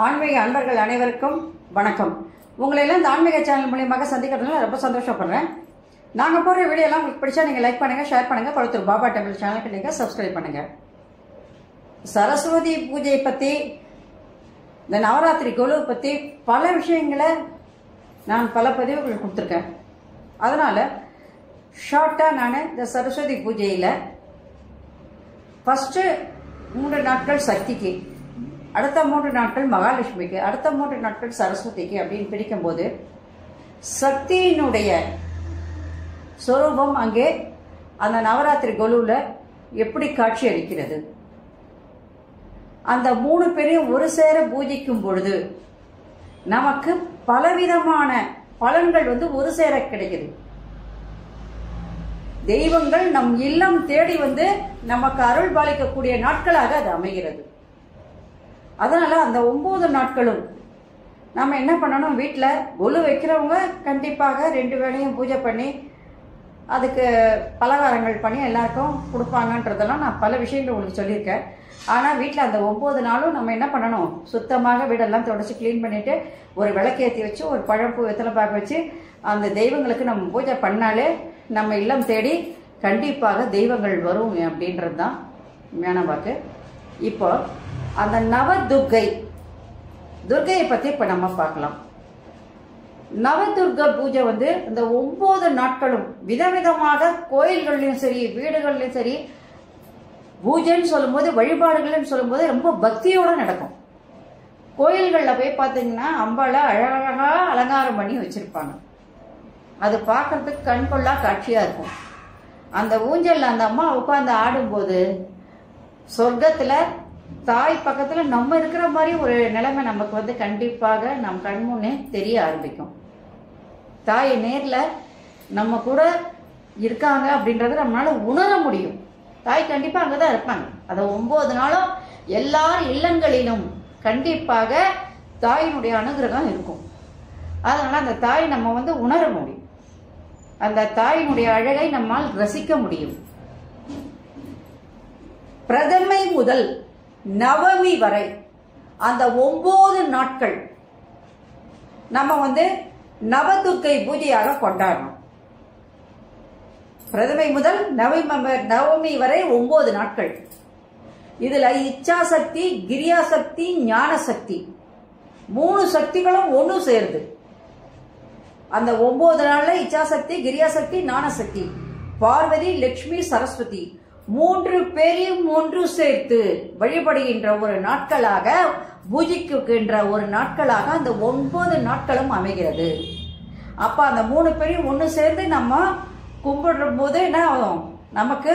ஆன்மீக அன்பர்கள் அனைவருக்கும் வணக்கம். உங்களை எல்லாம் இந்த ஆன்மீக சேனல் மூலியமாக சந்திக்கிறதுல ரொம்ப சந்தோஷப்படுறேன். நாங்கள் போடுற வீடியோ எல்லாம் உங்களுக்கு பிடிச்சா நீங்கள் லைக் பண்ணுங்க, ஷேர் பண்ணுங்க. கொளத்தூர் பாபா டெம்பிள் சேனலுக்கு நீங்கள் சப்ஸ்கிரைப் பண்ணுங்க. சரஸ்வதி பூஜை பற்றி, இந்த நவராத்திரி கொலு பற்றி பல விஷயங்களை நான் பல பதிவுகள் கொடுத்துருக்கேன். அதனால் ஷார்ட்டாக நான் இந்த சரஸ்வதி பூஜையில் ஃபஸ்ட்டு 3 நாட்கள் சக்திக்கு, அடுத்த 3 நாட்கள் மகாலட்சுமிக்கு, அடுத்த 3 நாட்கள் சரஸ்வதிக்கு அப்படின்னு பிரிக்கும்போது சக்தியினுடைய சொரூபம் அங்கே அந்த நவராத்திரி கொலுவில் எப்படி காட்சி அளிக்கிறது, அந்த 3 பேரையும் ஒரு சேர பூஜிக்கும் பொழுது நமக்கு பலவிதமான பலன்கள் ஒரு சேர கிடைக்குது. தெய்வங்கள் நம் இல்லம் தேடி நமக்கு அருள் பாலிக்கக்கூடிய நாட்களாக அது அமைகிறது. அதனால அந்த 9 நாட்களும் நம்ம என்ன பண்ணணும், வீட்டில் கொலு வைக்கிறவங்க கண்டிப்பாக 2 வேளையும் பூஜை பண்ணி அதுக்கு பலகாரங்கள் பண்ணி எல்லாருக்கும் கொடுப்பாங்கன்றதெல்லாம் நான் பல விஷயங்கள் உங்களுக்கு சொல்லியிருக்கேன். ஆனால் வீட்டில் அந்த 9 நாளும் நம்ம என்ன பண்ணணும், சுத்தமாக வீடெல்லாம் தொடச்சி க்ளீன் பண்ணிவிட்டு ஒரு விளக்கேற்றி வச்சு ஒரு பழப்பூ வெத்தலை பாக்கு வச்சு அந்த தெய்வங்களுக்கு நம்ம பூஜை பண்ணாலே நம்ம இல்லம் தேடி கண்டிப்பாக தெய்வங்கள் வரும் அப்படின்றது தான் ஞான வாக்கு. இப்போ அந்த துர்கையை பற்றி இப்போ நம்ம பார்க்கலாம். நவதுர்கா பூஜை இந்த 9 நாட்களும் விதவிதமாக கோயில்கள்லையும் சரி வீடுகள்லையும் சரி பூஜைன்னு சொல்லும்போது, வழிபாடுகள்னு சொல்லும்போது ரொம்ப பக்தியோடு நடக்கும். கோயில்களில் போய் பார்த்தீங்கன்னா அம்பாளை அழகழகாக அலங்காரம் பண்ணி வச்சுருப்பாங்க. அது பார்க்கறதுக்கு கண்கொள்ளா காட்சியாக இருக்கும். அந்த ஊஞ்சலில் அந்த அம்மா உட்காந்து ஆடும்போது சொர்க்கத்தில் தாய் பக்கத்தில் நம்ம இருக்கிற மாதிரி ஒரு நிலைமை நமக்கு கண்டிப்பாக நம் கண்முன்னே தெரிய ஆரம்பிக்கும். தாய் நேரில் நம்ம கூட இருக்காங்க அப்படின்றத நம்மளால உணர முடியும். தாய் கண்டிப்பாக அங்கே தான் இருப்பாங்க. அதை 9 நாளும் எல்லார் இல்லங்களிலும் கண்டிப்பாக தாயினுடைய அனுகிரகம் இருக்கும். அதனால அந்த தாய் நம்ம உணர முடியும். அந்த தாயினுடைய அழகை நம்மால் ரசிக்க முடியும். பிரதமை முதல் நவமி வரை அந்த 9 நாட்கள் நம்ம நவதுர்க்கை பூஜையாக கொண்டாடணும். பிரதமை முதல் நவமி வரை 9 நாட்கள். இதுல இச்சாசக்தி, கிரியாசக்தி, ஞான சக்தி 3 சக்திகளும் ஒன்று சேருது. அந்த 9 நாள்ல இச்சாசக்தி, கிரியாசக்தி, ஞானசக்தி, பார்வதி, லட்சுமி, சரஸ்வதி 3 பேரையும் ஒன்று சேர்த்து வழிபடுகின்ற ஒரு நாட்களாக, பூஜிக்கின்ற ஒரு நாட்களாக அந்த 9 நாட்களும் அமைகிறது. அப்ப அந்த 3 பேரையும் ஒன்று சேர்ந்து நம்ம கும்பிடும் போது என்ன ஆகும், நமக்கு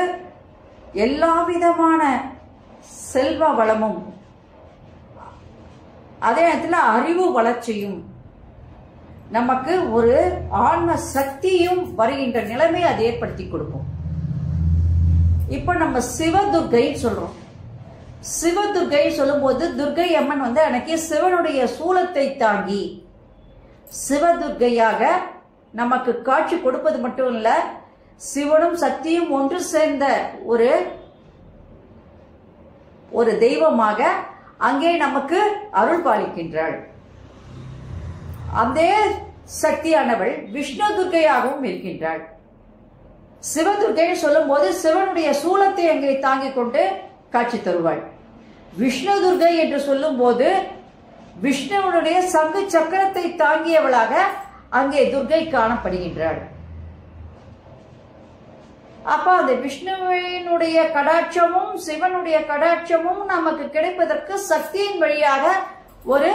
எல்லா விதமான செல்வ வளமும் அதே நேரத்தில் அறிவு வளர்ச்சியும் நமக்கு ஒரு ஆன்ம சக்தியும் வருகின்ற நிலைமை அது ஏற்படுத்தி கொடுக்கும். இப்ப நம்ம சிவதுர்கை சொல்றோம். சிவதுர்கை சொல்லும் போது துர்கை அம்மன் அன்னைக்கு சிவனுடைய சூலத்தை தாங்கி சிவதுர்கையாக நமக்கு காட்சி கொடுப்பது மட்டும் இல்ல, சிவனும் சக்தியும் ஒன்று சேர்ந்த ஒரு தெய்வமாக அங்கே நமக்கு அருள் பாலிக்கின்றாள். அதே சக்தியானவள் விஷ்ணு துர்கையாகவும் இருக்கின்றாள். சிவதுர்கை சொல்லும் போது சிவனுடைய சூலத்தை அங்கே தாங்கிக் கொண்டு காட்சி தருவாள். விஷ்ணு துர்கை என்று சொல்லும் போது விஷ்ணுவனுடைய சங்கு சக்கரத்தை தாங்கியவளாக அங்கே துர்கை காணப்படுகின்றாள். அப்ப அந்த விஷ்ணுவினுடைய கடாட்சமும் சிவனுடைய கடாட்சமும் நமக்கு கிடைப்பதற்கு சக்தியின் வழியாக ஒரு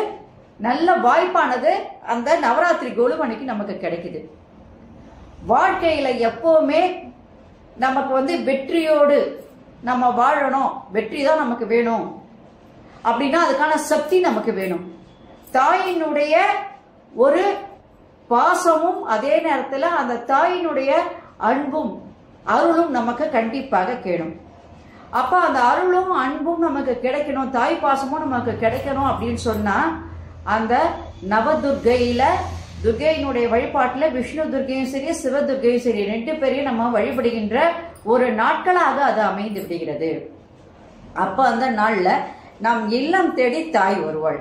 நல்ல வாய்ப்பானது அந்த நவராத்திரி கொலு அன்னைக்கு நமக்கு கிடைக்குது. வாழ்க்கையில எப்பவுமே நமக்கு வெற்றியோடு நம்ம வாழணும், வெற்றி தான் நமக்கு வேணும் அப்படின்னா அதுக்கான சக்தி நமக்கு வேணும். தாயினுடைய ஒரு பாசமும் அதே நேரத்தில் அந்த தாயினுடைய அன்பும் அருளும் நமக்கு கண்டிப்பாக கேணும். அப்ப அந்த அருளும் அன்பும் நமக்கு கிடைக்கணும், தாய் பாசமும் நமக்கு கிடைக்கணும் அப்படின்னு சொன்னா அந்த நவதுர்கையில துர்கையினுடைய வழிபாட்டில் விஷ்ணு துர்கையும் சரி சிவதுர்கையும் சரி 2 பேரையும் நம்ம வழிபடுகின்ற ஒரு நாட்களாக அது அமைந்து விடுகிறது. அப்ப அந்த நாள்ல நம் இல்லம் தேடி தாய் வருவாள்.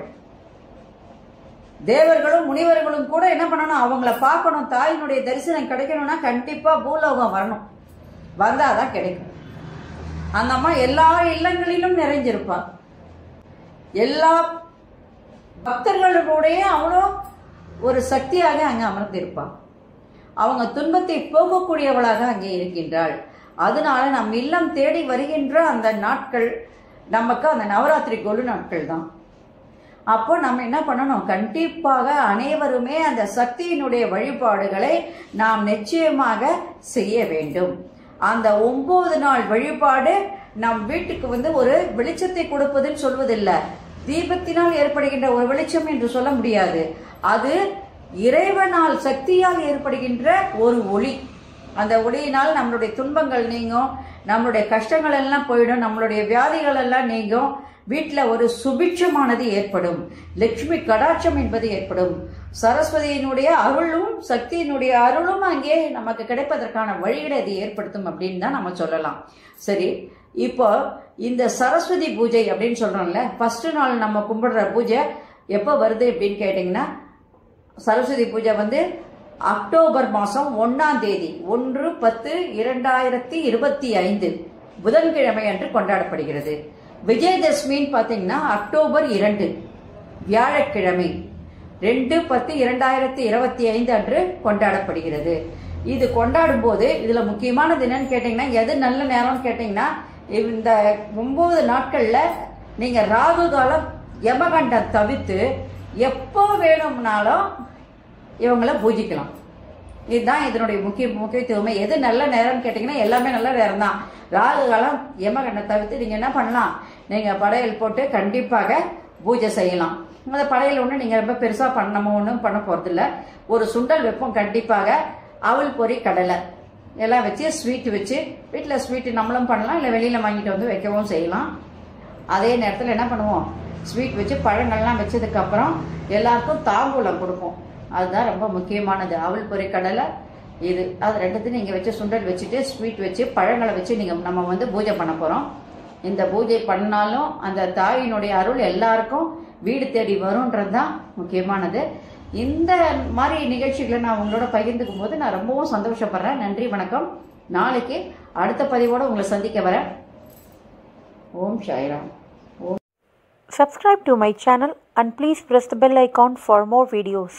தேவர்களும் முனிவர்களும் கூட என்ன பண்ணணும், அவங்கள பார்க்கணும், தாயினுடைய தரிசனம் கிடைக்கணும்னா கண்டிப்பா பூலோகம் வரணும், வந்தாதான் கிடைக்கும். அந்த அம்மா எல்லா இல்லங்களிலும் நிறைஞ்சிருப்பா, எல்லா பக்தர்களுடைய அவ்வளோ ஒரு சக்தியாக அங்கே அமர்ந்திருப்பாள். அவங்க துன்பத்தை போகக்கூடியவளாக அங்கே இருக்கின்றாள். அதனால நம் இல்லம் தேடி வருகின்ற அந்த நாட்கள் நமக்கு அந்த நவராத்திரி கொலு நாட்கள் தான். அப்போ நம்ம என்ன பண்ணணும், கண்டிப்பாக அனைவருமே அந்த சக்தியினுடைய வழிபாடுகளை நாம் நிச்சயமாக செய்ய வேண்டும். அந்த 9 நாள் வழிபாடு நம் வீட்டுக்கு ஒரு வெளிச்சத்தை கொடுப்பதுன்னு சொல்வதில்லை, தீபத்தினால் ஏற்படுகின்ற ஒரு வெளிச்சம் என்று சொல்ல முடியாது. அது இறைவனால் சக்தியால் ஏற்படுகின்ற ஒரு ஒளி. அந்த ஒளியினால் நம்மளுடைய துன்பங்கள் நீங்கும், நம்மளுடைய கஷ்டங்கள் எல்லாம் போயிடும், நம்மளுடைய வியாதிகள் எல்லாம் நீங்கும், வீட்டில் ஒரு சுபிட்சமானது ஏற்படும், லட்சுமி கடாட்சம் என்பது ஏற்படும், சரஸ்வதியினுடைய அருளும் சக்தியினுடைய அருளும் அங்கே நமக்கு கிடைப்பதற்கான வழிகளை அது ஏற்படுத்தும் அப்படின்னு தான் நம்ம சொல்லலாம். சரி, இப்போ இந்த சரஸ்வதி பூஜை அப்படின்னு சொல்றோம்ல, ஃபர்ஸ்ட் நாள் நம்ம கும்பிடுற பூஜை எப்போ வருது அப்படின்னு கேட்டிங்கன்னா, சரஸ்வதி பூஜை அக்டோபர் மாதம் 1ஆம் தேதி 1/10/2025 புதன்கிழமை அன்று கொண்டாடப்படுகிறது. விஜயதசமின்னு பார்த்தீங்கன்னா அக்டோபர் 2 வியாழக்கிழமை 2/10/2025 அன்று கொண்டாடப்படுகிறது. இது கொண்டாடும் போது இதுல முக்கியமானது என்னன்னு கேட்டீங்கன்னா, எது நல்ல நேரம்னு கேட்டீங்கன்னா, இந்த 9 நாட்கள்ல நீங்க ராகு காலம் யமகண்டம் தவிர்த்து எப்போ வேணும்னாலும் இவங்கள பூஜிக்கலாம். இதுதான் இதனுடைய முக்கியத்துவமே. எது நல்ல நேரம்னு கேட்டீங்கன்னா எல்லாமே நல்ல நேரம் தான். ராகு காலம் யமகண்டம் தவிர்த்து நீங்க என்ன பண்ணலாம், நீங்க படையல் போட்டு கண்டிப்பாக பூஜை செய்யலாம். அந்த படையல் ஒன்று நீங்க ரொம்ப பெருசா பண்ணமோ ஒன்றும் பண்ண போறது இல்லை. ஒரு சுண்டல் வைப்போம், கண்டிப்பாக அவல் பொரி கடலை எல்லாம் வச்சு ஸ்வீட் வச்சு, வீட்டில் ஸ்வீட் நம்மளும் பண்ணலாம், இல்லை வெளியில வாங்கிட்டு வைக்கவும் செய்யலாம். அதே நேரத்தில் என்ன பண்ணுவோம், ஸ்வீட் வச்சு பழங்கள்லாம் வச்சதுக்கு அப்புறம் எல்லாருக்கும் தாம்பூலம் கொடுப்போம். அதுதான் ரொம்ப முக்கியமானது. அவல் பொரி கடலை இது, அது ரெண்டுத்தையும் நீங்கள் வச்சு சுண்டல் வச்சுட்டு ஸ்வீட் வச்சு பழங்களை வச்சு நம்ம பூஜை பண்ண போகிறோம். இந்த பூஜை பண்ணாலும் அந்த தாயினுடைய அருள் எல்லாருக்கும் வீடு தேடி வரும்ன்றது தான் முக்கியமானது. இந்த மாதிரி நிகழ்ச்சிகளை நான் உங்களோட பகிர்ந்துக்கும் போது நான் ரொம்பவும் சந்தோஷப்படுறேன். நன்றி, வணக்கம். நாளைக்கு அடுத்த பதிவோடு உங்களை சந்திக்க வரேன். ஓம் Sairam. Subscribe to my channel and please press the bell icon for more videos.